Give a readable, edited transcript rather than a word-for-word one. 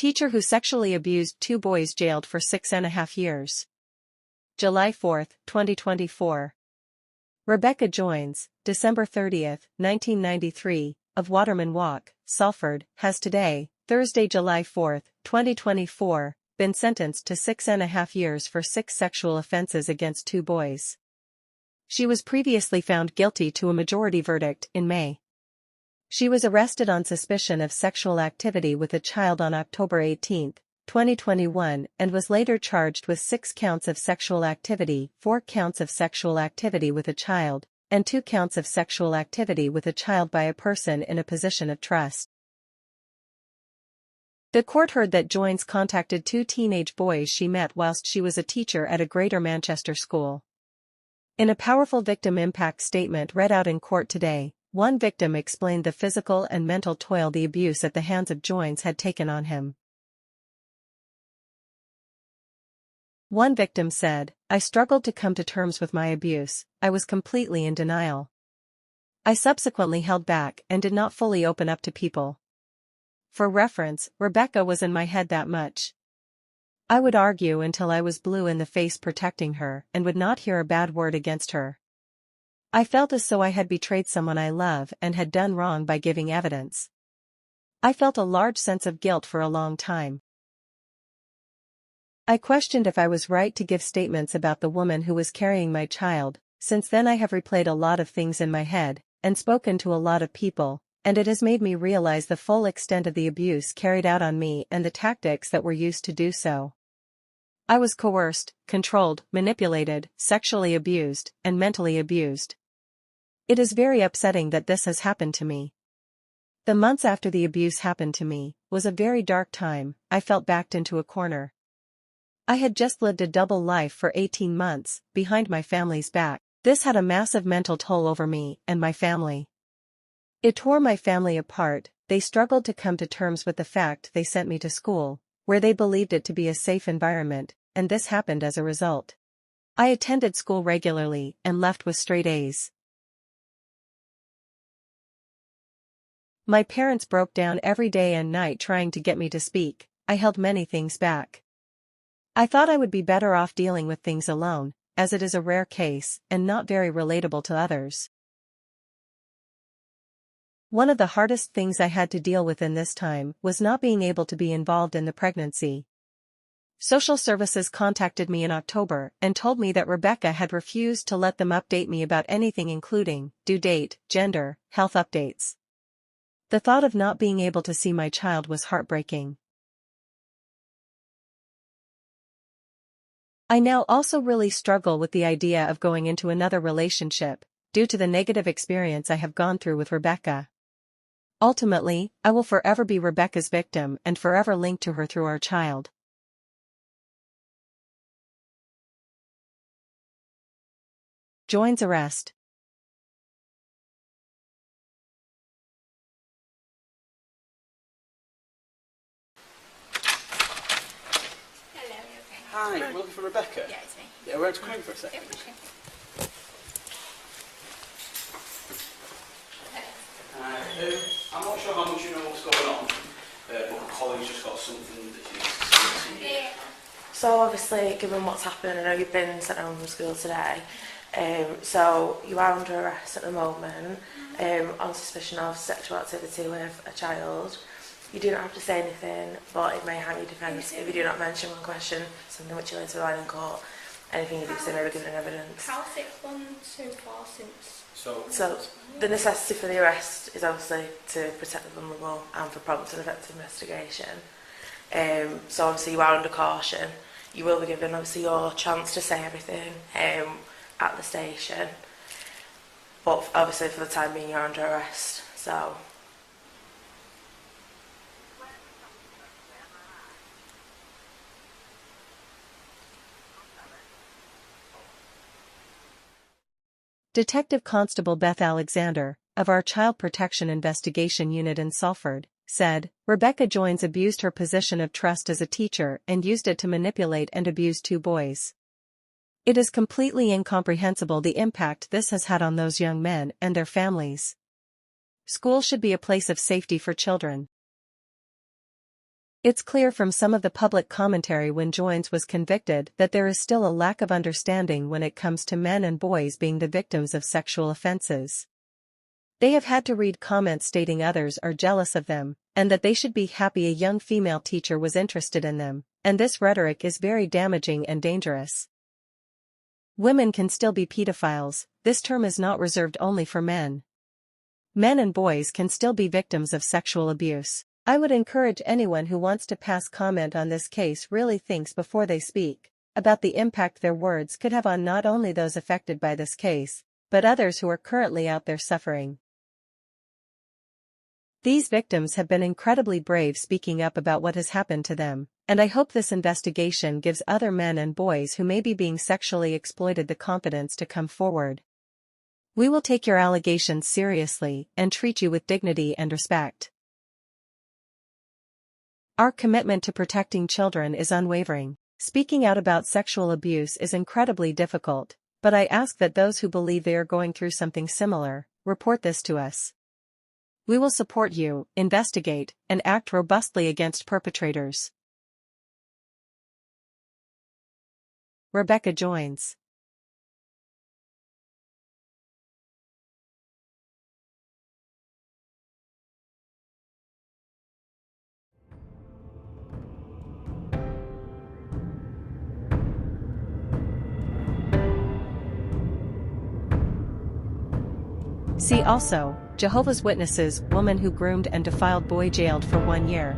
Teacher who sexually abused 2 boys jailed for 6.5 years. July 4, 2024. Rebecca Joynes, December 30, 1993, of Waterman Walk, Salford, has today, Thursday, July 4, 2024, been sentenced to 6.5 years for 6 sexual offenses against 2 boys. She was previously found guilty to a majority verdict in May. She was arrested on suspicion of sexual activity with a child on October 18, 2021, and was later charged with 6 counts of sexual activity, 4 counts of sexual activity with a child, and 2 counts of sexual activity with a child by a person in a position of trust. The court heard that Joynes contacted 2 teenage boys she met whilst she was a teacher at a Greater Manchester school. In a powerful victim impact statement read out in court today, one victim explained the physical and mental toll the abuse at the hands of Joynes had taken on him. One victim said, "I struggled to come to terms with my abuse, I was completely in denial. I subsequently held back and did not fully open up to people. For reference, Rebecca was in my head that much. I would argue until I was blue in the face protecting her and would not hear a bad word against her. I felt as though I had betrayed someone I love and had done wrong by giving evidence. I felt a large sense of guilt for a long time. I questioned if I was right to give statements about the woman who was carrying my child. Since then I have replayed a lot of things in my head, and spoken to a lot of people, and it has made me realize the full extent of the abuse carried out on me and the tactics that were used to do so. I was coerced, controlled, manipulated, sexually abused, and mentally abused. It is very upsetting that this has happened to me. The months after the abuse happened to me was a very dark time. I felt backed into a corner. I had just lived a double life for 18 months, behind my family's back. This had a massive mental toll over me and my family. It tore my family apart. They struggled to come to terms with the fact they sent me to school, where they believed it to be a safe environment, and this happened as a result. I attended school regularly and left with straight A's. My parents broke down every day and night trying to get me to speak. I held many things back. I thought I would be better off dealing with things alone, as it is a rare case and not very relatable to others. One of the hardest things I had to deal with in this time was not being able to be involved in the pregnancy. Social services contacted me in October and told me that Rebecca had refused to let them update me about anything including due date, gender, health updates. The thought of not being able to see my child was heartbreaking. I now also really struggle with the idea of going into another relationship, due to the negative experience I have gone through with Rebecca. Ultimately, I will forever be Rebecca's victim and forever linked to her through our child. Joynes Arrest. Hi, we're looking for Rebecca. Yeah, it's me. Yeah, we're going to come in for a second. Yep, okay. I'm not sure how much you know what's going on, but my colleague's just got something that she's to you. So obviously, given what's happened, I know you've been sent home from school today. So you are under arrest at the moment on suspicion of sexual activity with a child. You do not have to say anything, but it may harm your defence if you do not mention one question, something which you later rely in court. Anything you do say may be given in evidence. How's it gone so far since? So the necessity for the arrest is obviously to protect the vulnerable and for prompt and effective investigation. So obviously you are under caution. You will be given obviously your chance to say everything at the station. But obviously for the time being you're under arrest. So Detective Constable Beth Alexander, of our Child Protection Investigation Unit in Salford, said, Rebecca Joynes abused her position of trust as a teacher and used it to manipulate and abuse 2 boys. It is completely incomprehensible the impact this has had on those young men and their families. School should be a place of safety for children. It's clear from some of the public commentary when Joynes was convicted that there is still a lack of understanding when it comes to men and boys being the victims of sexual offenses. They have had to read comments stating others are jealous of them, and that they should be happy a young female teacher was interested in them, and this rhetoric is very damaging and dangerous. Women can still be pedophiles. This term is not reserved only for men. Men and boys can still be victims of sexual abuse. I would encourage anyone who wants to pass comment on this case really thinks before they speak about the impact their words could have on not only those affected by this case, but others who are currently out there suffering. These victims have been incredibly brave speaking up about what has happened to them, and I hope this investigation gives other men and boys who may be being sexually exploited the confidence to come forward. We will take your allegations seriously and treat you with dignity and respect. Our commitment to protecting children is unwavering. Speaking out about sexual abuse is incredibly difficult, but I ask that those who believe they are going through something similar, report this to us. We will support you, investigate, and act robustly against perpetrators. Rebecca Joynes. See also, Jehovah's Witnesses, woman who groomed and defiled boy jailed for 1 year.